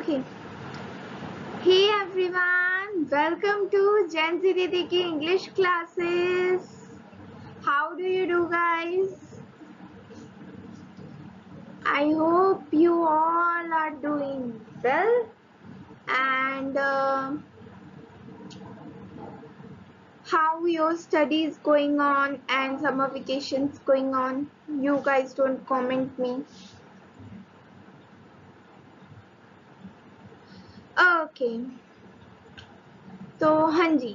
Okay. Hey everyone, welcome to Gen Z Didi ki English classes. How do you do, guys? I hope you all are doing well and how your studies going on and summer vacations going on. You guys don't comment me. Okay. तो हाँ जी,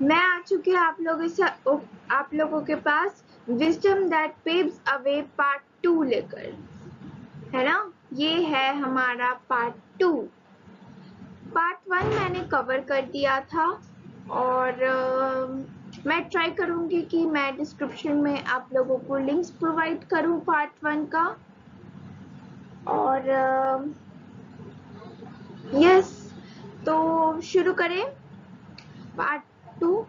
मैं आ चुकी हूँ आप लोगों के पास wisdom that paves away part 2 लेकर, है ना। ये है हमारा पार्ट 2। पार्ट 1 मैंने कवर कर दिया था और मैं ट्राई करूंगी कि मैं डिस्क्रिप्शन में आप लोगों को लिंक्स प्रोवाइड करूं पार्ट 1 का। और यस, तो शुरू करें पार्ट 2।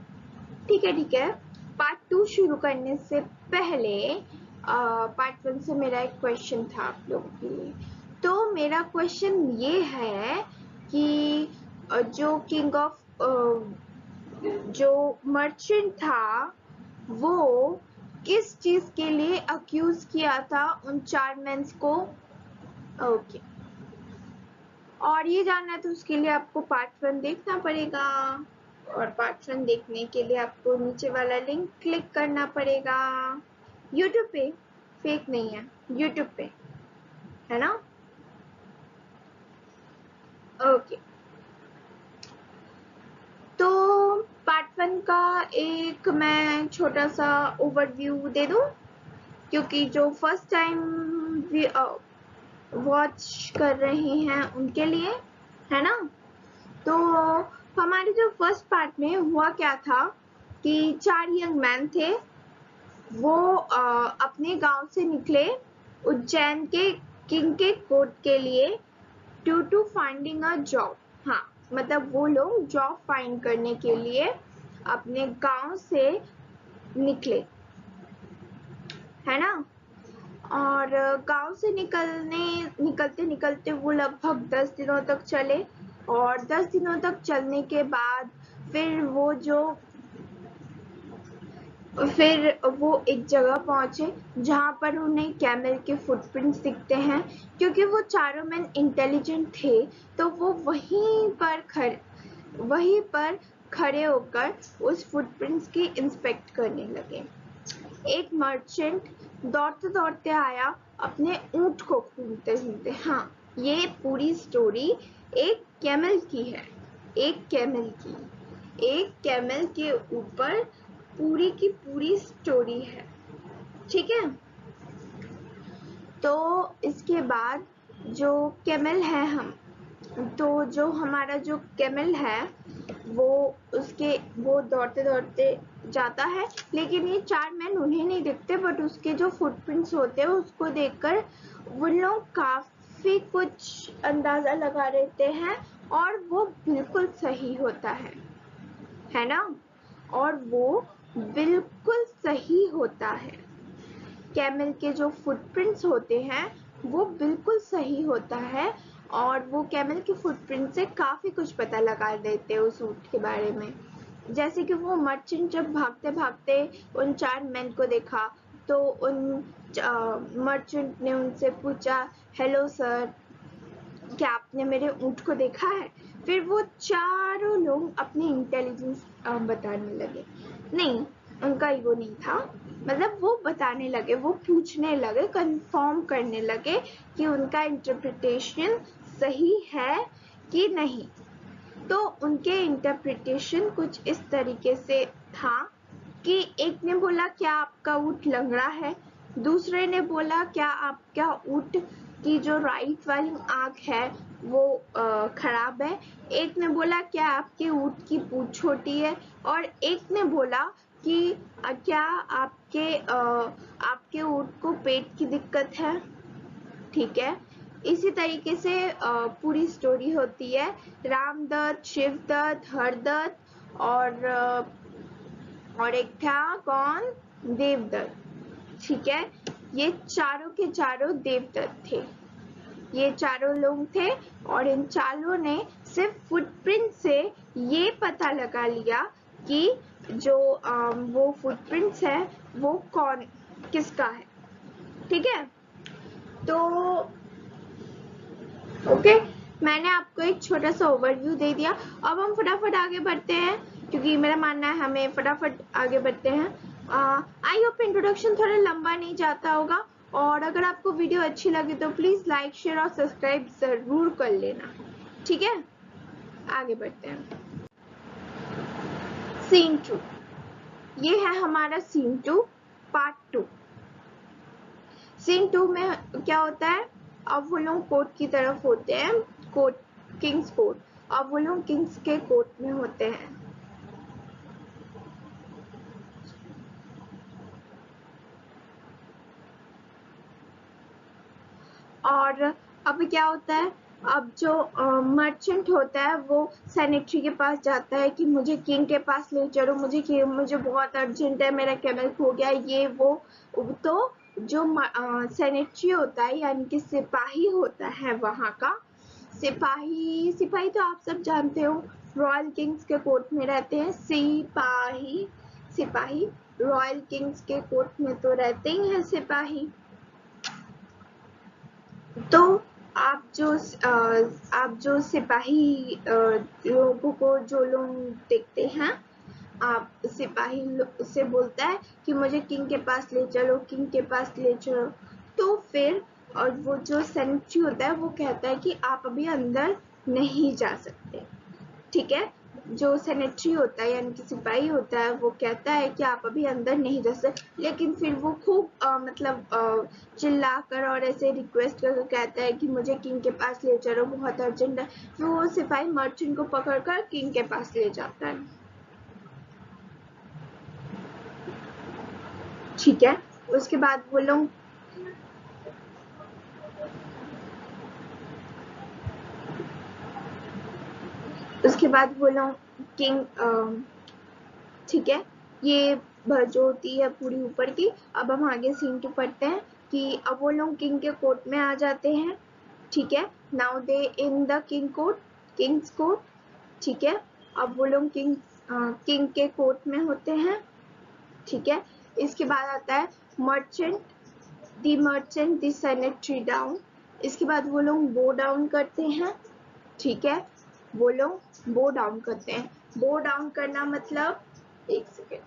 ठीक है। पार्ट 2 शुरू करने से पहले पार्ट 1 से मेरा एक क्वेश्चन था आप लोगों के लिए। तो मेरा क्वेश्चन ये है कि जो किंग ऑफ जो मर्चेंट था वो किस चीज के लिए अक्यूज किया था उन 4 मेंस को। ओके, और ये जानना है तो उसके लिए आपको पार्ट 1 देखना पड़ेगा और पार्ट 1 देखने के लिए आपको नीचे वाला लिंक क्लिक करना पड़ेगा। यूट्यूब पे, फेक नहीं है, यूट्यूब पे, है ना। ओके, तो पार्ट 1 का एक मैं छोटा सा ओवरव्यू दे दूं क्योंकि जो फर्स्ट टाइम वॉच कर रहे हैं उनके लिए, है ना। तो हमारे जो फर्स्ट पार्ट में हुआ क्या था कि 4 यंग मैन थे, वो अपने गांव से निकले उज्जैन के किंग के कोर्ट के लिए टू फाइंडिंग अ जॉब। हाँ, मतलब वो लोग जॉब फाइंड करने के लिए अपने गांव से निकले, है ना। और गांव से निकलते निकलते वो लगभग 10 दिनों तक चले और 10 दिनों तक चलने के बाद फिर वो एक जगह पहुंचे जहां पर उन्हें कैमल के फुटप्रिंट्स दिखते हैं। क्योंकि वो चारों मैन इंटेलिजेंट थे तो वो वहीं पर खड़े होकर उस फुटप्रिंट्स की इंस्पेक्ट करने लगे। एक मर्चेंट दौड़ते दौड़ते आया अपने ऊंट को सूंघते सूंघते। हाँ, ये पूरी स्टोरी एक कैमल की है, एक कैमल के ऊपर पूरी की पूरी स्टोरी है। ठीक है, तो इसके बाद जो कैमल है जो हमारा जो कैमल है वो दौड़ते दौड़ते जाता है, लेकिन ये 4 मैन उन्हें नहीं दिखते, बट उसके जो फुटप्रिंट्स होते हैं उसको देखकर वो लोग काफी कुछ अंदाजा लगा लेते हैं और वो बिल्कुल सही होता है ना। और वो बिल्कुल सही होता है। कैमल के जो फुटप्रिंट्स होते हैं वो बिल्कुल सही होता है और वो कैमल के फुटप्रिंट से काफी कुछ पता लगा देते हैं उस ऊंट के बारे में। जैसे कि वो मर्चेंट जब भागते भागते उन 4 मैन को देखा तो उन मर्चेंट ने उनसे पूछा, हेलो सर, क्या आपने मेरे ऊंट को देखा है। फिर वो चारों लोग अपनी इंटेलिजेंस बताने लगे। नहीं, उनका ईगो नहीं था, मतलब वो बताने लगे, वो पूछने लगे, कंफर्म करने लगे कि उनका इंटरप्रिटेशन सही है कि नहीं। तो उनके इंटरप्रिटेशन कुछ इस तरीके से था कि एक ने बोला क्या आपका ऊंट लंगड़ा है, दूसरे ने बोला क्या आपका ऊंट की जो राइट वाली आंख है वो खराब है, एक ने बोला क्या आपके ऊंट की पूंछ छोटी है, और एक ने बोला कि क्या आपके ऊंट को पेट की दिक्कत है। ठीक है, इसी तरीके से पूरी स्टोरी होती है। रामदत्त, शिवदत्त, हरदत्त और एक था कौन, देवदत्त। ठीक है, ये चारों के चारों देवदत्त थे। ये चारों लोग थे और इन चारों ने सिर्फ फुटप्रिंट से ये पता लगा लिया कि जो वो फुटप्रिंट्स है वो कौन किसका है। ठीक है, तो ओके, मैंने आपको एक छोटा सा ओवरव्यू दे दिया। अब हम फटाफट आगे बढ़ते हैं क्योंकि मेरा मानना है हमें फटाफट आगे बढ़ते हैं। आई होप इंट्रोडक्शन थोड़ा लंबा नहीं जाता होगा, और अगर आपको वीडियो अच्छी लगे तो प्लीज लाइक शेयर और सब्सक्राइब जरूर कर लेना। ठीक है, आगे बढ़ते हैं। सीन 2, ये है हमारा सीन 2 पार्ट 2। सीन 2 में क्या होता है, अब वो लोग कोर्ट की तरफ होते हैं, कोर्ट, किंग्स कोर्ट। अब वो लोग किंग्स के कोर्ट में होते हैं। और अब क्या होता है, अब जो मर्चेंट होता है वो सेनेटरी के पास जाता है कि मुझे किंग के पास ले चलो, मुझे बहुत अर्जेंट है, मेरा कैमल खो गया, ये वो। तो जो सेनेटरी होता है यानी कि सिपाही होता है वहाँ का, सिपाही तो आप सब जानते हो, रॉयल किंग्स के कोर्ट में रहते हैं सिपाही रॉयल किंग्स के कोर्ट में तो रहते ही हैं सिपाही। तो आप जो सिपाही लोगों को जो लोग देखते हैं, आप सिपाही से बोलता है कि मुझे किंग के पास ले चलो, किंग के पास ले चलो। तो फिर और वो जो सेनेटरी होता है वो कहता है कि आप अभी अंदर नहीं जा सकते। ठीक है, जो सेनेटरी होता है यानी कि सिपाही होता है वो कहता है कि आप अभी अंदर नहीं जा सकते, लेकिन फिर वो खूब चिल्लाकर और ऐसे रिक्वेस्ट करके कहता है कि मुझे किंग के पास ले चलो, बहुत अर्जेंट है। फिर वो सिपाही मर्चेंट को पकड़कर किंग के पास ले जाता है। ठीक है, उसके बाद वो लोग किंग, ठीक है, ये जो होती है पूरी ऊपर की। अब हम आगे सीन 2 पढ़ते हैं कि अब वो लोग किंग के कोर्ट में आ जाते हैं। ठीक है, now they in the Kings court. ठीक है, अब वो लोग किंग के कोर्ट में होते हैं। ठीक है, इसके बाद आता है मर्चेंट द सेनेटरी डाउन। इसके बाद वो लोग बो डाउन करते हैं। ठीक है, वो लोग बो डाउन करते हैं। बो डाउन करना मतलब, एक सेकेंड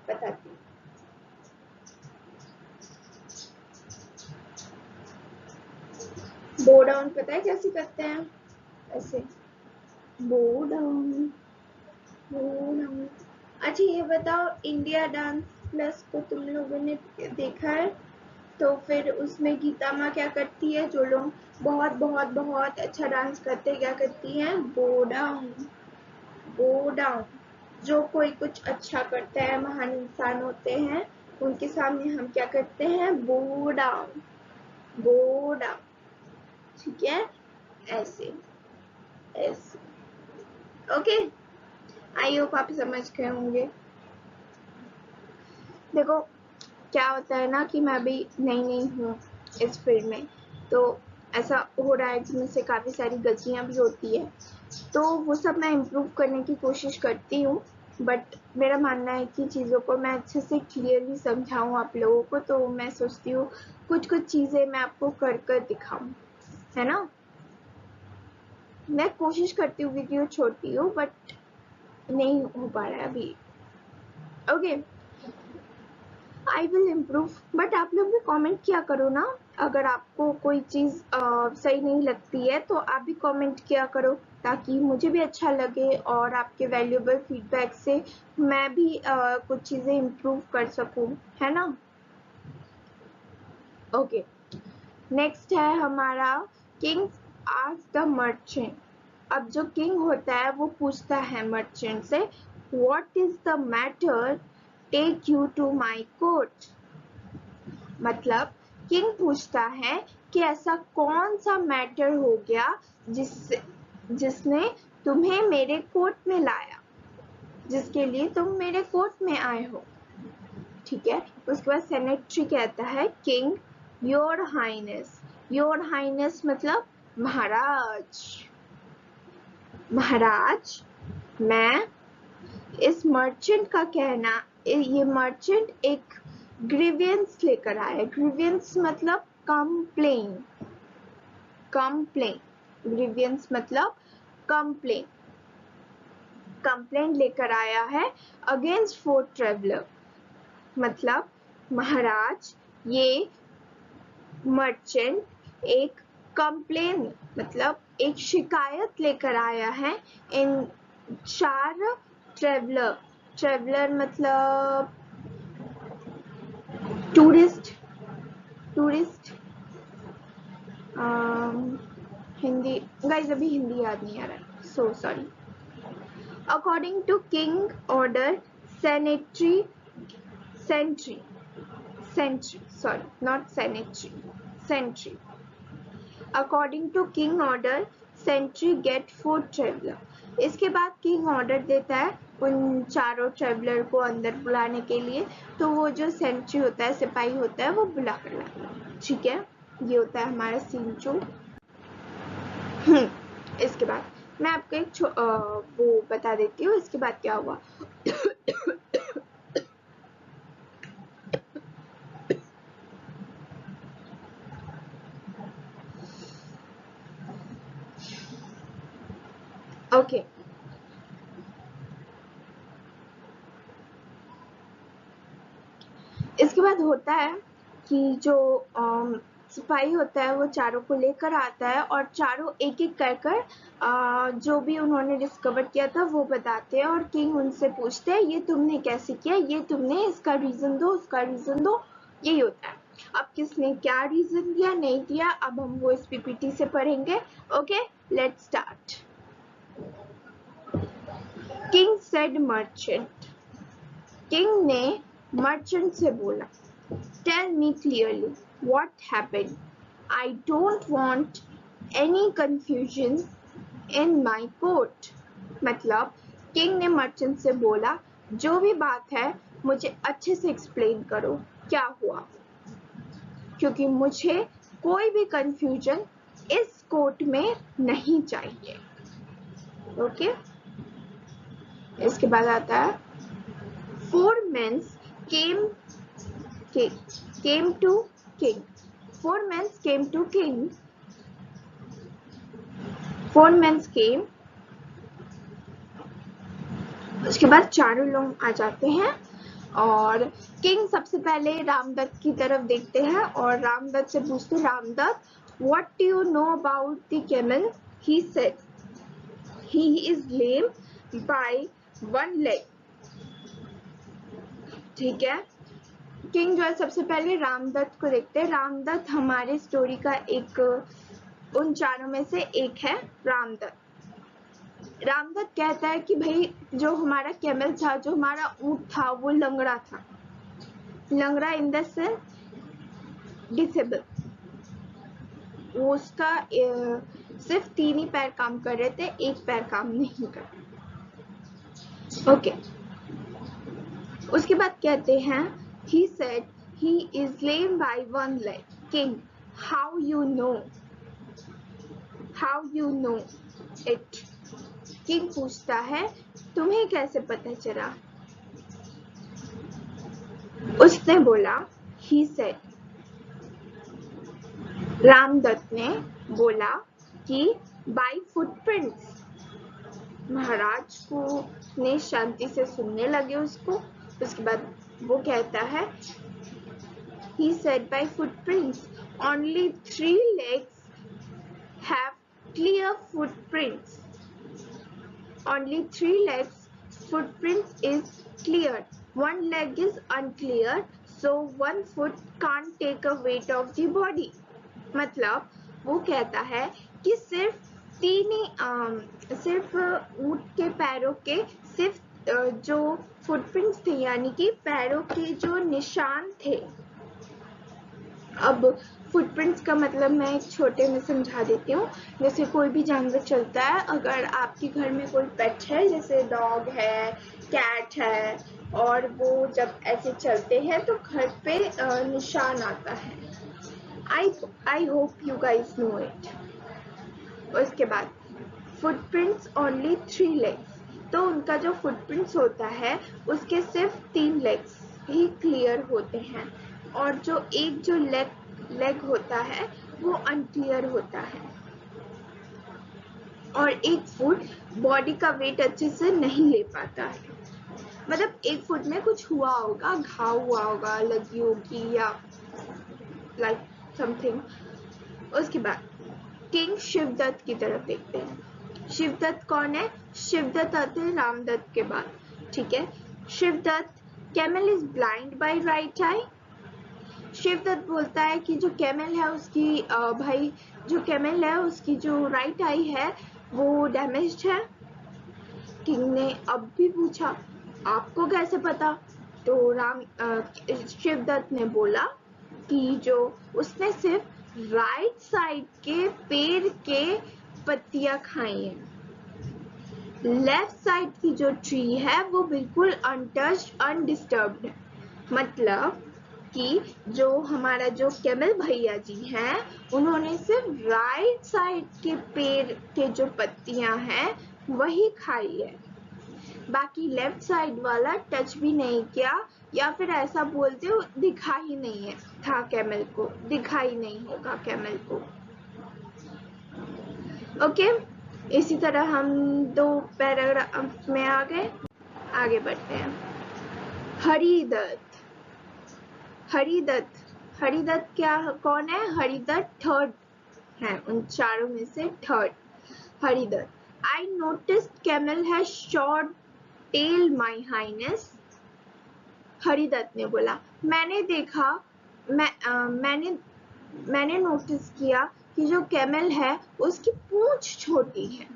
बताती हूँ। बो डाउन पता है कैसे करते हैं, ऐसे बो डाउन। अच्छा ये बताओ, इंडिया डांस प्लस को तुम लोगों ने देखा है? तो फिर उसमें गीता माँ क्या करती है, जो लोग बहुत बहुत बहुत अच्छा डांस करते हैं क्या करती हैं, बो डाउन। बो डाउन, जो कोई कुछ अच्छा करता है, महान इंसान होते हैं, उनके सामने हम क्या करते हैं, बो डाउन, बो डाउन। ठीक है, ऐसे ऐसे। ओके, आई होप आप समझ गए होंगे। देखो क्या होता है ना कि मैं अभी नई हूँ इस फील्ड में, तो ऐसा हो रहा है कि मुझसे काफ़ी सारी गलतियाँ भी होती है, तो वो सब मैं इम्प्रूव करने की कोशिश करती हूँ। बट मेरा मानना है कि चीज़ों को मैं अच्छे से क्लियरली समझाऊँ आप लोगों को, तो मैं सोचती हूँ कुछ चीज़ें मैं आपको कर दिखाऊँ, है ना। मैं कोशिश करती हूँ वीडियो छोड़ती हूँ, बट नहीं हो पा रहा है अभी। Okay, I will improve. But आप लोग भी कमेंट किया करो ना, अगर आपको कोई चीज़ सही नहीं लगती है तो आप भी कमेंट किया करो, ताकि मुझे भी अच्छा लगे और आपके वैल्यूएबल फीडबैक से मैं भी कुछ चीज़ें इम्प्रूव कर सकूं, है ना। ओके, नेक्स्ट है हमारा किंग आस्क द मर्चेंट। अब जो किंग होता है वो पूछता है मर्चेंट से, what is the matter, take you to my court. मतलब किंग पूछता है कि ऐसा कौन सा मैटर हो गया जिसने तुम्हें मेरे कोर्ट में लाया, जिसके लिए तुम मेरे कोर्ट में आए हो। ठीक है, उसके बाद सेनेटरी कहता है, king your highness, your highness मतलब महाराज। महाराज, मैं इस मर्चेंट का कहना, ये मर्चेंट एक ग्रीवियंस लेकर आया। ग्रीवियंस मतलब कंप्लेन। कंप्लेन, ग्रीवियंस मतलब कंप्लेन। कंप्लेंट लेकर आया है अगेंस्ट 4 ट्रेवलर। मतलब महाराज, ये मर्चेंट एक कंप्लेन मतलब एक शिकायत लेकर आया है इन 4 ट्रेवलर। ट्रेवलर मतलब टूरिस्ट। टूरिस्ट हिंदी गाइस, अभी हिंदी याद नहीं आ रहा है, so sorry. According to king order sanitary sentry sentry sorry not sanitary sentry. According to king order sentry get 4 traveller. इसके बाद किंग ऑर्डर देता है उन 4 ट्रेवलर को अंदर बुलाने के लिए। तो वो जो सेंट्री होता है, सिपाही होता है, वो बुला कर लाता है। ठीक है, ये होता है हमारा सीन 2। इसके बाद मैं आपको एक वो बता देती हूँ इसके बाद क्या हुआ। ओके, इसके बाद होता है कि जो सिपाही होता है वो चारों को लेकर आता है और चारों एक एक कर जो भी उन्होंने डिस्कवर किया था वो बताते हैं। और किंग उनसे पूछते हैं ये तुमने कैसे किया, ये तुमने, इसका रीजन दो, उसका रीजन दो। यही होता है। अब किसने क्या रीजन दिया, नहीं दिया, अब हम वो इस पीपीटी से पढ़ेंगे। Okay, let's start. King said merchant. King ने मर्चेंट से बोला, tell me clearly what happened. I don't want any confusion in my court. मतलब किंग ने मर्चेंट से बोला, जो भी बात है मुझे अच्छे से एक्सप्लेन करो, क्या हुआ, क्योंकि मुझे कोई भी कंफ्यूजन इस कोर्ट में नहीं चाहिए। ओके, इसके बाद आता है 4 men came to king. 4 men came to king. 4 men came. उसके बाद चारों लोग आ जाते हैं और किंग सबसे पहले रामदत्त की तरफ देखते हैं और रामदत्त से पूछते हैं, Ramdatt, what do you know about the camel? He said, he is lame by 1 leg. ठीक है, किंग जो है सबसे पहले रामदत्त को देखते हैं। रामदत्त हमारे स्टोरी का एक, उन चारों में से एक है रामदत्त। रामदत्त कहता है कि भाई जो हमारा कैमल था, जो हमारा ऊंट था, वो लंगड़ा था। लंगड़ा इन द सेंस डिसेबल। उसका सिर्फ 3 ही पैर काम कर रहे थे, एक पैर काम नहीं कर रहा। ओके, उसके बाद कहते हैं, he said he is lame by 1 leg. King, how you know? How you know it? King पूछता है, तुम्हें कैसे पता चला? उसने बोला, he said, रामदत्त ने बोला कि by footprints। महाराज को ने शांति से सुनने लगे उसको। उसके बाद वो कहता है, he said by footprints, only 3 legs have clear footprints. Only 3 legs footprints is clear. 1 leg is unclear, so 1 foot can't take a weight of the body. मतलब वो कहता है कि सिर्फ ऊंट के पैरों के सिर्फ जो फुटप्रिंट्स थे, यानी कि पैरों के जो निशान थे। अब फुटप्रिंट्स का मतलब मैं एक छोटे में समझा देती हूँ। जैसे कोई भी जानवर चलता है, अगर आपके घर में कोई पेट है, जैसे डॉग है, कैट है, और वो जब ऐसे चलते हैं तो घर पे निशान आता है। I hope you guys know it. उसके बाद फुटप्रिंट्स ओनली 3 लेग्स, तो उनका जो फुटप्रिंट्स होता है उसके सिर्फ 3 लेग्स ही क्लियर होते हैं, और जो लेग होता है वो अनक्लियर होता है, और एक फुट बॉडी का वेट अच्छे से नहीं ले पाता है। मतलब एक फुट में कुछ हुआ होगा, घाव हुआ होगा, लगी होगी या लाइक समथिंग। उसके बाद किंग शिवदत्त की तरफ देखते हैं। शिवदत्त कौन है? शिवदत्त आते हैं रामदत्त के बाद, ठीक है। Shivdatt, camel is blind by right eye. Shivdatt बोलता है कि जो कैमल है उसकी भाई जो कैमल है उसकी जो राइट आई है वो डैमेज्ड है। किंग ने अब भी पूछा आपको कैसे पता? तो शिवदत्त ने बोला कि जो उसने सिर्फ राइट साइड के पेड़ के पत्तियां खाई हैं, लेफ्ट साइड की जो ट्री है वो बिल्कुल अनटच्ड अनडिस्टर्ब्ड है। मतलब कि जो हमारा जो कैमल भैया जी हैं उन्होंने सिर्फ राइट साइड के पेड़ के जो पत्तियां हैं वही खाई है, बाकी लेफ्ट साइड वाला टच भी नहीं किया, या फिर ऐसा बोलते हो दिखा ही नहीं है था कैमल को, दिखा ही नहीं होगा कैमल को। ओके, इसी तरह हम 2 पैराग्राफ में आगे बढ़ते हैं। हरिदत्त क्या कौन है? हरिदत्त थर्ड है, उन चारों में से third. Haridatt, I noticed camel has short tail my highness. Haridatt ने बोला मैंने देखा, मैंने नोटिस किया कि जो कैमल है उसकी पूंछ छोटी है।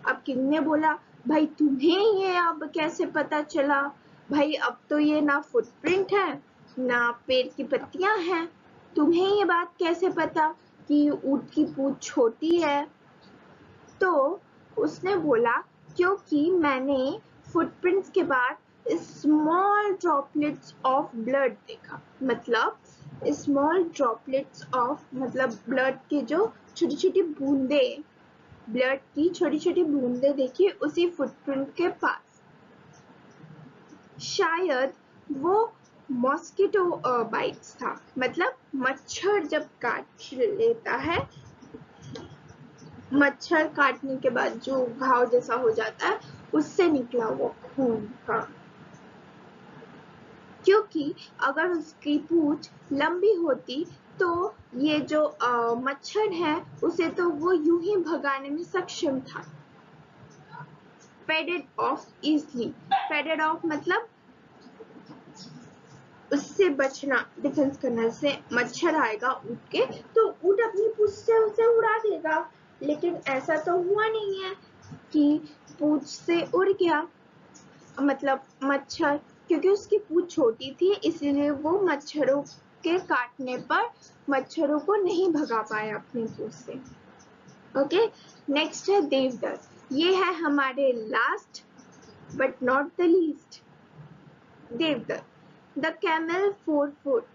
अब किंग ने बोला भाई तुम्हें ये अब कैसे पता चला? भाई अब तो ये ना फुटप्रिंट है ना पेड़ की पत्तियां हैं, तुम्हें ये बात कैसे पता कि ऊंट की पूंछ छोटी है? तो उसने बोला क्योंकि मैंने फुटप्रिंट्स के बाद स्मॉल ड्रॉपलेट्स ऑफ ब्लड देखा। मतलब स्मॉल ड्रॉपलेट्स ऑफ मतलब ब्लड के जो छोटी छोटी बूंदे, ब्लड की छोटी छोटी बूंदे देखी उसी फुटप्रिंट के पास। शायद वो मॉस्किटो बाइट्स था, मतलब मच्छर जब काट लेता है, मच्छर काटने के बाद जो घाव जैसा हो जाता है उससे निकला वो खून था। क्योंकि अगर उसकी पूंछ लंबी होती तो ये जो मच्छर है उसे तो वो यूं ही भगाने में सक्षम था। Faded of easily, faded of मतलब उससे बचना, डिफेंस करने से मच्छर आएगा ऊँट के तो ऊँट अपनी पूंछ से उसे उड़ा देगा, लेकिन ऐसा तो हुआ नहीं है कि पूंछ से उड़ गया। मतलब मच्छर, क्योंकि उसकी पूंछ छोटी थी इसलिए वो मच्छरों के काटने पर मच्छरों को नहीं भगा पाया अपनी पूंछ से। ओके, नेक्स्ट है देवदत्त। ये है हमारे last but not the least. Devdatt, the camel 4 foot.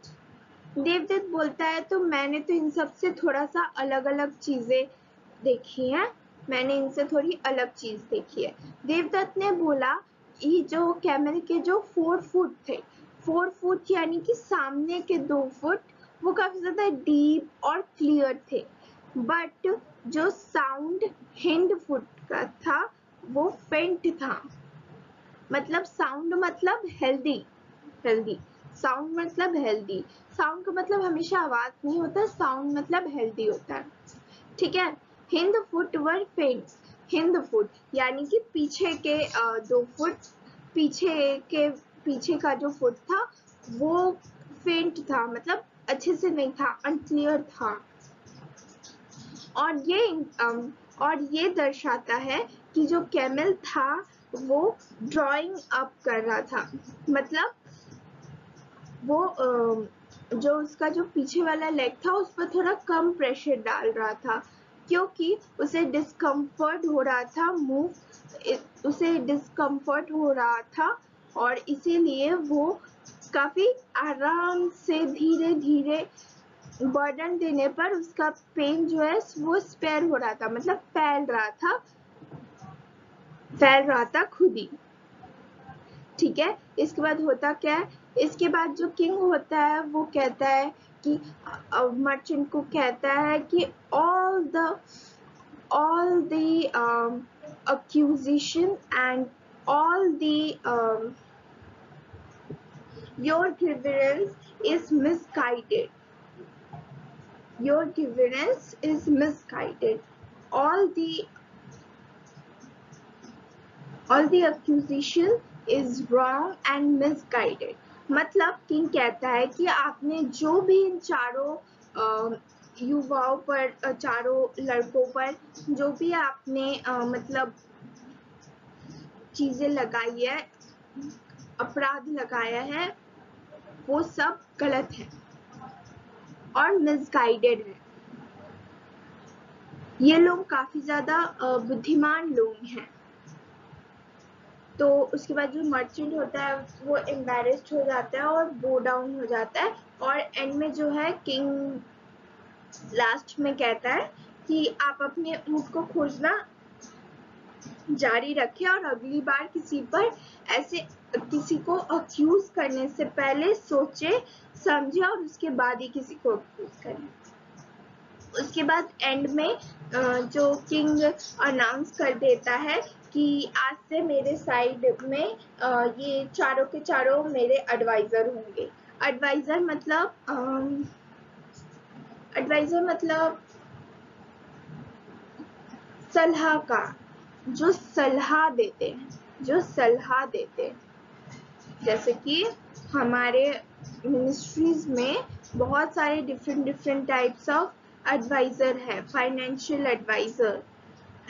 Devdatt बोलता है तो मैंने तो इन सब से थोड़ा सा अलग अलग चीजें देखी हैं, मैंने इनसे थोड़ी अलग चीज देखी है। देवदत्त ने बोला ये जो कैमल के जो 4 फुट थे, 4 फुट यानी कि सामने के 2 फुट वो काफी ज्यादा डीप और क्लियर थे, बट जो साउंड हिंड फुट का था वो फेंट था। मतलब साउंड मतलब हेल्दी, साउंड मतलब हेल्दी, साउंड का मतलब हमेशा आवाज नहीं होता, साउंड मतलब हेल्दी होता है, ठीक है। हिंद फुट वर फेंट, हिंद फुट यानी कि पीछे के 2 फुट, पीछे का जो फुट था वो फेंट था, मतलब अच्छे से नहीं था, अनक्लियर था। और ये दर्शाता है कि जो कैमल था वो ड्राइंग अप कर रहा था, मतलब वो जो उसका जो पीछे वाला लेग था उस पर थोड़ा कम प्रेशर डाल रहा था, क्योंकि उसे डिस्कम्फर्ट हो रहा था उसे डिस्कम्फर्ट हो रहा था, और इसीलिए वो काफी आराम से धीरे धीरे बर्डन देने पर उसका पेन जो है वो स्पेयर हो रहा था, मतलब फैल रहा था खुद ही। ठीक है, इसके बाद होता क्या है, इसके बाद जो किंग होता है वो कहता है कि मर्चेंट को कहता है कि all the accusation and all the your grievance is misguided. Your grievance is misguided. All the accusation is wrong and misguided. मतलब किंग कहता है कि आपने जो भी इन चारों युवाओं पर, चारों लड़कों पर जो भी आपने मतलब चीजें लगाई है, अपराध लगाया है, वो सब गलत है और मिसगाइडेड है। ये लोग काफी ज्यादा बुद्धिमान लोग हैं। तो उसके बाद जो मर्चेंट होता है वो एम्बैरेस्ड हो जाता है और बो डाउन हो जाता है, और एंड में जो है किंग लास्ट में कहता है कि आप अपने ऊँट को खोजना जारी रखें और अगली बार किसी को अक्यूज करने से पहले सोचे समझे और उसके बाद ही किसी को अक्यूज करें। उसके बाद एंड में जो किंग अनाउंस कर देता है कि आज से मेरे साइड में ये चारों के चारों मेरे एडवाइजर होंगे। एडवाइजर मतलब सलाहकार, जो सलाह देते हैं। जैसे कि हमारे मिनिस्ट्रीज में बहुत सारे डिफरेंट टाइप्स ऑफ एडवाइजर है, फाइनेंशियल एडवाइजर,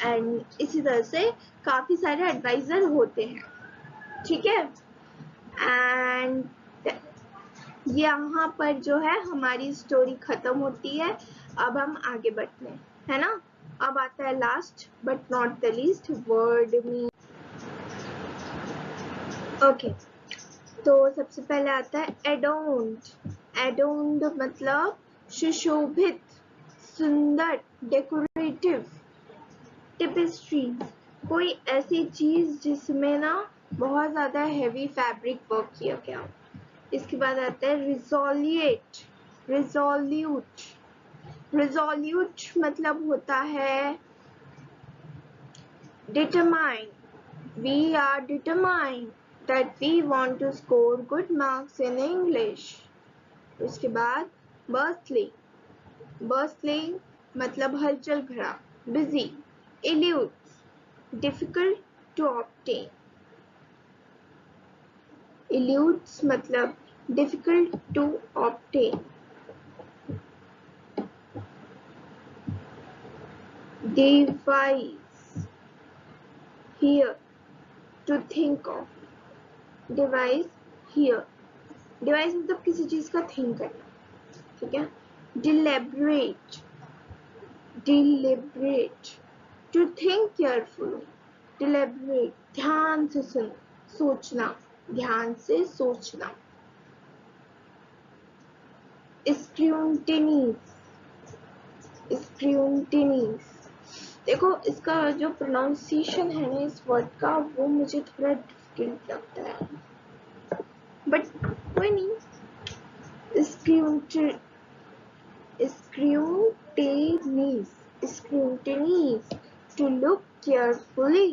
एंड इसी तरह से काफी सारे एडवाइजर होते हैं। ठीक है, एंड यहाँ पर जो है हमारी स्टोरी खत्म होती है। अब हम आगे बढ़ते हैं, है ना। अब आता है last but not the least, word me. Okay, तो सबसे पहले आता है एडोन्ड मतलब सुशोभित, सुंदर, डेकोरेटिव। टेपेस्ट्री, कोई ऐसी चीज जिसमें ना बहुत ज्यादा हैवी फैब्रिक वर्क किया गया हो। इसके बाद आता है रिजोल्यूट मतलब होता है determine. We are determined that we want to score good marks in English. उसके बाद bustling मतलब हलचल भरा, busy, eludes, difficult to obtain. Eludes मतलब difficult to obtain. Devise, here, to think of. Devise, here. Devise मतलब किसी चीज का think करना, ठीक है। Deliberate, to think carefully. Deliberate, ध्यान से सोचना, ध्यान से सोचना। Scrutinize, देखो इसका जो प्रोनाउंसिएशन है ना इस वर्ड का, वो मुझे थोड़ा डिफिकल्ट लगता है, बट कोई नहीं। Scrutinize, to look carefully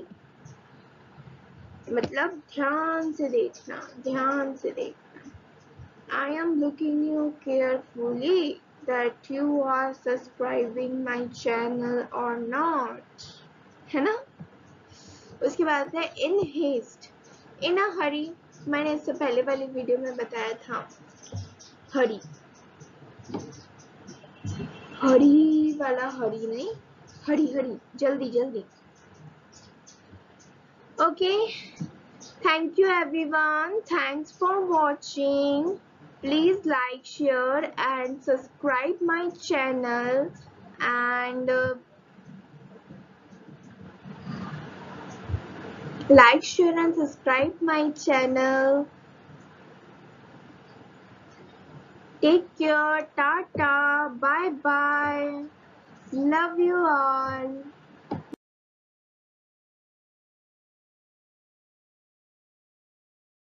मतलब ध्यान से देखना। I am looking you carefully that you are subscribing my channel or not, है ना। उसके बाद है in haste, in a hurry। मैंने इससे पहले वाली वीडियो में बताया था, हरी वाला हरी नहीं, हरी जल्दी। Okay, thank you everyone, thanks for watching. Please like, share and subscribe my channel, and like, share and subscribe my channel. Take care. Tata. Bye bye. Love you all.